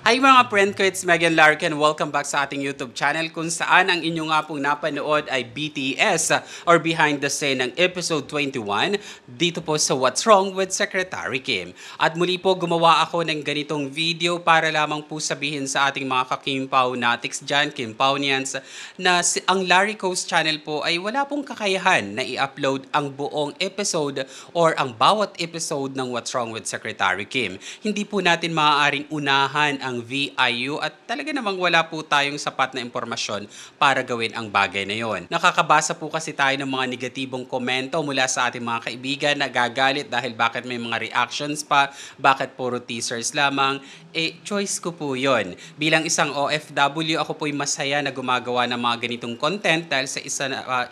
Hi mga friend ko, it's Megan Larkin. Welcome back sa ating YouTube channel kung saan ang inyo nga pong napanood ay BTS or Behind the Scene ng episode 21 dito po sa What's Wrong with Secretary Kim. At muli po gumawa ako ng ganitong video para lamang po sabihin sa ating mga kakimpaw natics dyan, Kimpawnians, na ang Larry Coast channel po ay wala pong kakayahan na i-upload ang buong episode or ang bawat episode ng What's Wrong with Secretary Kim. Hindi po natin maaaring unahan ang VIU at talaga namang wala po tayong sapat na impormasyon para gawin ang bagay na yon. Nakakabasa po kasi tayo ng mga negatibong komento mula sa ating mga kaibigan na gagalit dahil bakit may mga reactions pa, bakit puro teasers lamang. Choice ko po yon. Bilang isang OFW, ako po'y masaya na gumagawa ng mga ganitong content dahil sa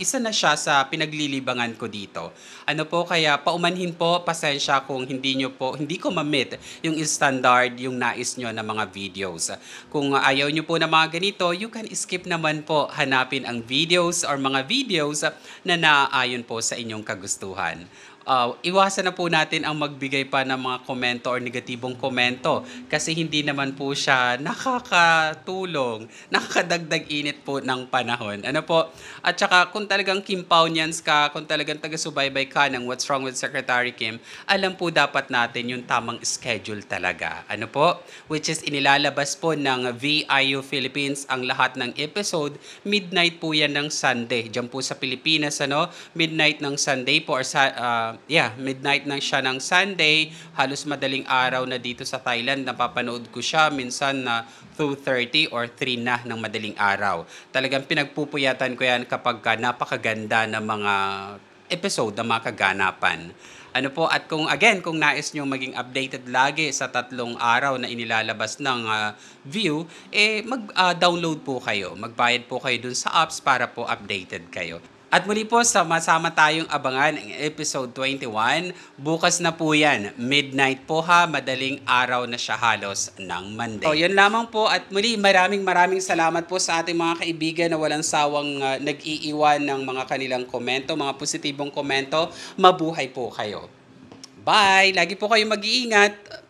isa na siya sa pinaglilibangan ko dito. Ano po, kaya paumanhin po, pasensya kung hindi ko ma-meet yung standard, yung nais nyo na mga videos. Kung ayaw nyo po na mga ganito, you can skip naman po. Hanapin ang videos or mga videos na naaayon po sa inyong kagustuhan. Iwasan na po natin ang magbigay pa ng mga komento or negatibong komento kasi hindi naman po siya nakakatulong, nakakadagdag init po ng panahon. Ano po? At saka kung talagang Kimpawnians ka, kung talagang taga-subaybay ka ng What's Wrong with Secretary Kim, alam po dapat natin yung tamang schedule talaga. Ano po? Which is inilalabas po ng VIU Philippines ang lahat ng episode. Midnight po yan ng Sunday. Diyan po sa Pilipinas, midnight ng Sunday po or midnight ng siya ng Sunday. Halos madaling araw na dito sa Thailand. Napapanood ko siya minsan na 2:30 or 3 na ng madaling araw. Talagang pinagpupuyatan ko yan kapag napakaganda ng mga episode na makaganapan. Ano po, at kung nais nyo maging updated lagi sa 3 araw na inilalabas ng view, mag-download po kayo. Magbayad po kayo dun sa apps para po updated kayo. At muli po, sama-sama tayong abangan ang episode 21. Bukas na po yan. Midnight po ha. Madaling araw na siya halos ng Monday. So, yun lamang po. At muli, maraming salamat po sa ating mga kaibigan na walang sawang nag-iiwan ng mga kanilang komento, mga positibong komento. Mabuhay po kayo. Bye! Lagi po kayo mag-iingat.